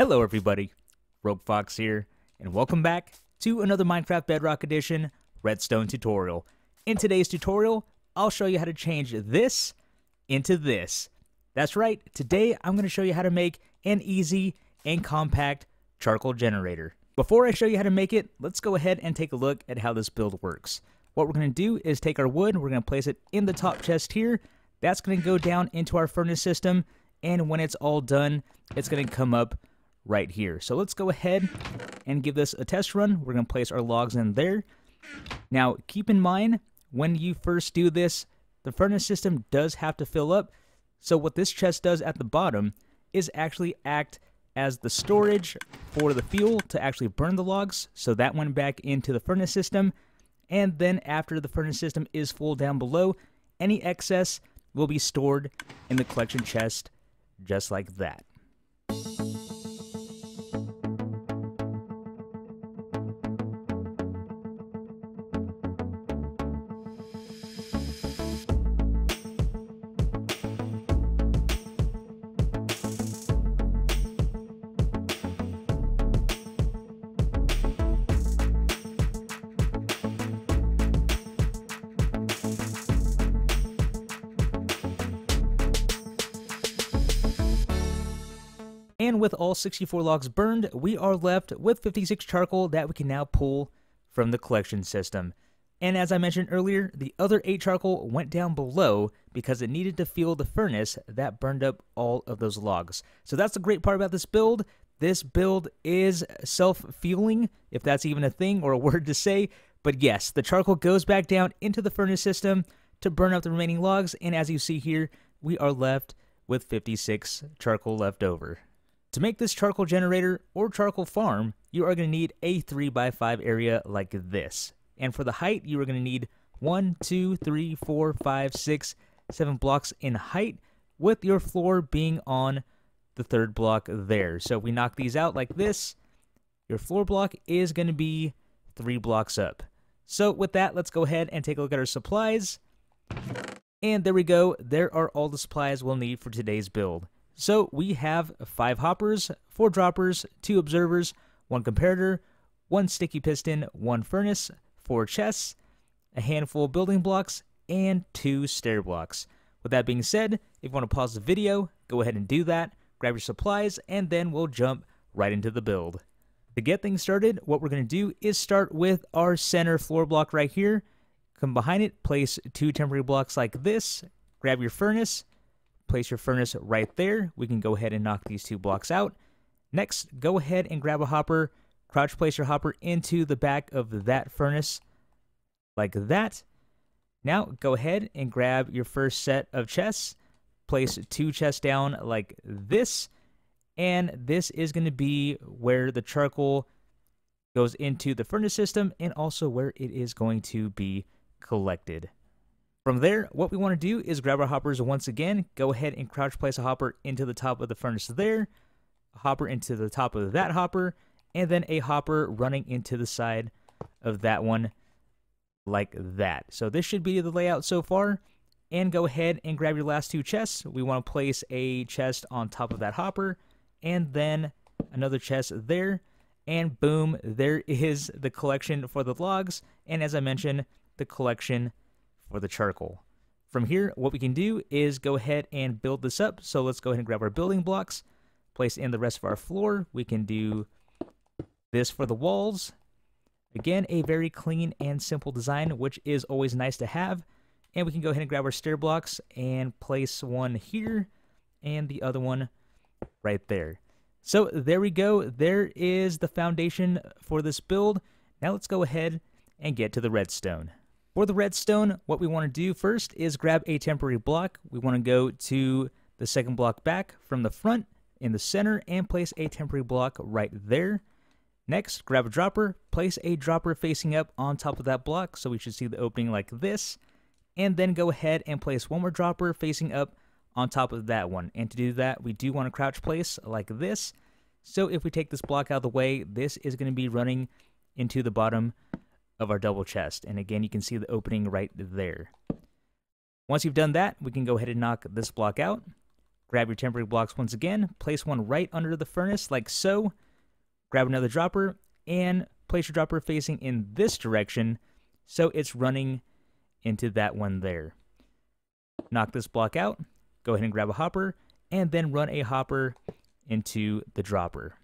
Hello everybody, Rogue Fox here, and welcome back to another Minecraft Bedrock Edition Redstone tutorial. In today's tutorial, I'll show you how to change this into this. That's right, today I'm going to show you how to make an easy and compact charcoal generator. Before I show you how to make it, let's go ahead and take a look at how this build works. What we're going to do is take our wood, we're going to place it in the top chest here. That's going to go down into our furnace system, and when it's all done, it's going to come up right here. So let's go ahead and give this a test run. We're going to place our logs in there. Now, keep in mind, when you first do this, the furnace system does have to fill up. So what this chest does at the bottom is actually act as the storage for the fuel to actually burn the logs. So that went back into the furnace system. And then after the furnace system is full down below, any excess will be stored in the collection chest just like that. And with all 64 logs burned, we are left with 56 charcoal that we can now pull from the collection system. And as I mentioned earlier, the other 8 charcoal went down below because it needed to fuel the furnace that burned up all of those logs. So that's the great part about this build. This build is self-fueling, if that's even a thing or a word to say. But yes, the charcoal goes back down into the furnace system to burn up the remaining logs. And as you see here, we are left with 56 charcoal left over. To make this charcoal generator or charcoal farm, you are going to need a 3x5 area like this. And for the height, you are going to need 1, 2, 3, 4, 5, 6, 7 blocks in height, with your floor being on the 3rd block there. So if we knock these out like this, your floor block is going to be 3 blocks up. So with that, let's go ahead and take a look at our supplies. And there we go. There are all the supplies we'll need for today's build. So we have 5 hoppers, 4 droppers, 2 observers, 1 comparator, 1 sticky piston, 1 furnace, 4 chests, a handful of building blocks, and 2 stair blocks. With that being said, if you want to pause the video, go ahead and do that, grab your supplies, and then we'll jump right into the build. To get things started, what we're going to do is start with our center floor block right here. Come behind it, place 2 temporary blocks like this, grab your furnace, place your furnace right there. We can go ahead and knock these 2 blocks out. Next, go ahead and grab a hopper, crouch place your hopper into the back of that furnace like that. Now go ahead and grab your first set of chests, place 2 chests down like this, and this is going to be where the charcoal goes into the furnace system and also where it is going to be collected. From there, what we want to do is grab our hoppers once again, go ahead and crouch place a hopper into the top of the furnace there, a hopper into the top of that hopper, and then a hopper running into the side of that one like that. So this should be the layout so far. And go ahead and grab your last 2 chests. We want to place a chest on top of that hopper, and then another chest there, and boom, there is the collection for the logs, and as I mentioned, the collection for the charcoal. From here, what we can do is go ahead and build this up. So let's go ahead and grab our building blocks, place in the rest of our floor. We can do this for the walls. Again, a very clean and simple design, which is always nice to have. And we can go ahead and grab our stair blocks and place one here and the other one right there. So there we go. There is the foundation for this build. Now let's go ahead and get to the redstone. For the redstone, what we want to do first is grab a temporary block. We want to go to the 2nd block back from the front in the center and place a temporary block right there. Next, grab a dropper, place a dropper facing up on top of that block, so we should see the opening like this. And then go ahead and place one more dropper facing up on top of that one. And to do that, we do want to crouch place like this. So if we take this block out of the way, this is going to be running into the bottom of our double chest. And again, you can see the opening right there. Once you've done that, we can go ahead and knock this block out, Grab your temporary blocks once again, place one right under the furnace like so, grab another dropper, and place your dropper facing in this direction so it's running into that one there. Knock this block out, go ahead and grab a hopper, and then run a hopper into the dropper.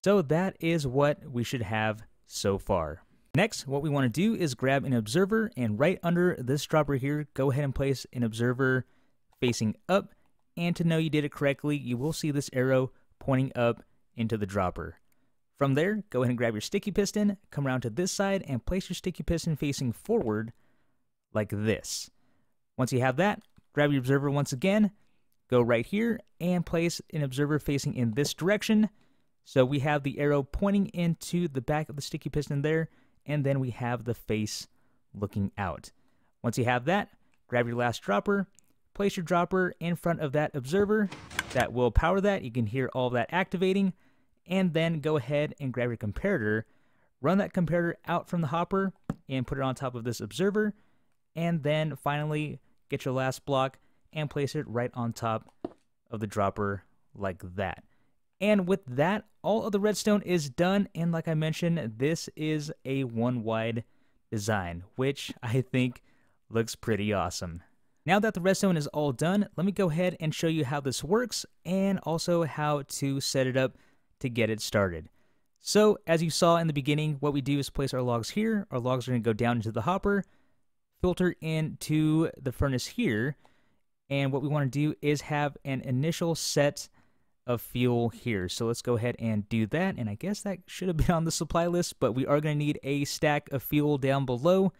So that is what we should have so far. Next, what we want to do is grab an observer, and right under this dropper here, go ahead and place an observer facing up. And to know you did it correctly, you will see this arrow pointing up into the dropper. From there, go ahead and grab your sticky piston, come around to this side, and place your sticky piston facing forward like this. Once you have that, grab your observer once again, go right here, and place an observer facing in this direction. So we have the arrow pointing into the back of the sticky piston there, and then we have the face looking out. Once you have that, grab your last dropper, place your dropper in front of that observer. That will power that. You can hear all of that activating. And then go ahead and grab your comparator, run that comparator out from the hopper, and put it on top of this observer. And then finally, get your last block and place it right on top of the dropper like that. And with that, all of the redstone is done, and like I mentioned, this is a one-wide design, which I think looks pretty awesome. Now that the redstone is all done, let me go ahead and show you how this works, and also how to set it up to get it started. So, as you saw in the beginning, what we do is place our logs here. Our logs are going to go down into the hopper, filter into the furnace here, and what we want to do is have an initial set of fuel here. So let's go ahead and do that, and I guess that should have been on the supply list, but we are going to need a stack of fuel down below,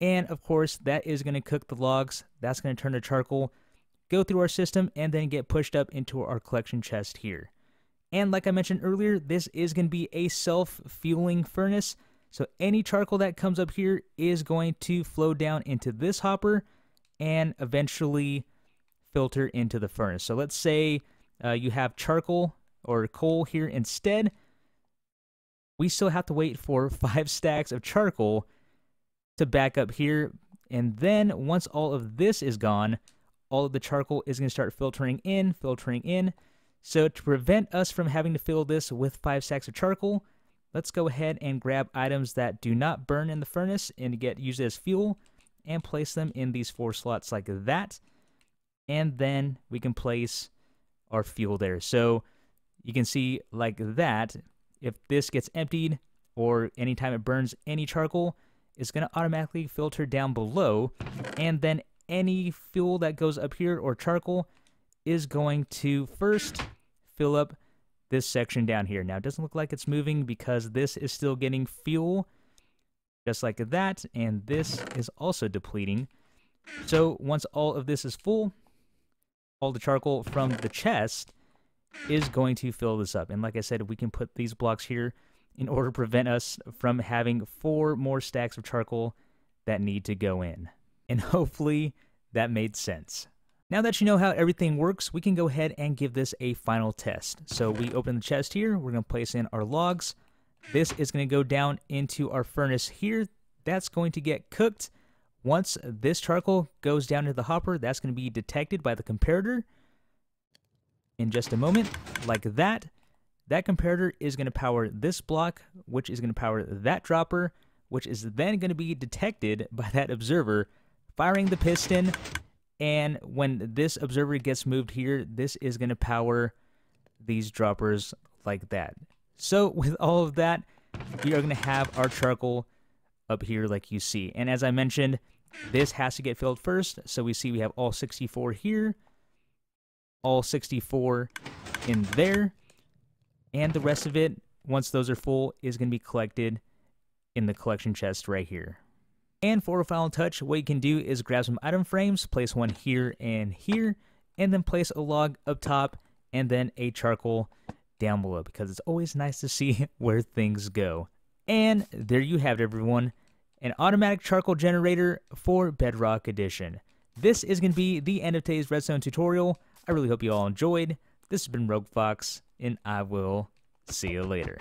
and of course that is going to cook the logs. That's going to turn to charcoal, go through our system, and then get pushed up into our collection chest here. And like I mentioned earlier, this is going to be a self-fueling furnace, so any charcoal that comes up here is going to flow down into this hopper and eventually filter into the furnace. So let's say you have charcoal or coal here instead. We still have to wait for 5 stacks of charcoal to back up here, and then once all of this is gone, all of the charcoal is going to start filtering in. So to prevent us from having to fill this with 5 stacks of charcoal, let's go ahead and grab items that do not burn in the furnace and get used as fuel, and place them in these 4 slots like that, and then we can place our fuel there. So you can see like that, if this gets emptied or anytime it burns any charcoal, it's going to automatically filter down below, and then any fuel that goes up here or charcoal is going to first fill up this section down here. Now it doesn't look like it's moving because this is still getting fuel just like that, and this is also depleting. So once all of this is full, all the charcoal from the chest is going to fill this up. And like I said, we can put these blocks here in order to prevent us from having 4 more stacks of charcoal that need to go in. And hopefully that made sense. Now that you know how everything works, we can go ahead and give this a final test. So we open the chest here, we're going to place in our logs. This is going to go down into our furnace here. That's going to get cooked. Once this charcoal goes down into the hopper, that's going to be detected by the comparator in just a moment, like that. That comparator is going to power this block, which is going to power that dropper, which is then going to be detected by that observer, firing the piston. And when this observer gets moved here, this is going to power these droppers like that. So with all of that, we are going to have our charcoal up here like you see. And as I mentioned, this has to get filled first. So we see we have all 64 here, all 64 in there, and the rest of it, once those are full, is going to be collected in the collection chest right here. And for a final touch, what you can do is grab some item frames, place one here, and then place a log up top, and then a charcoal down below, because it's always nice to see where things go. And there you have it, everyone. An automatic charcoal generator for Bedrock Edition. This is going to be the end of today's redstone tutorial. I really hope you all enjoyed. This has been Rogue Fox, and I will see you later.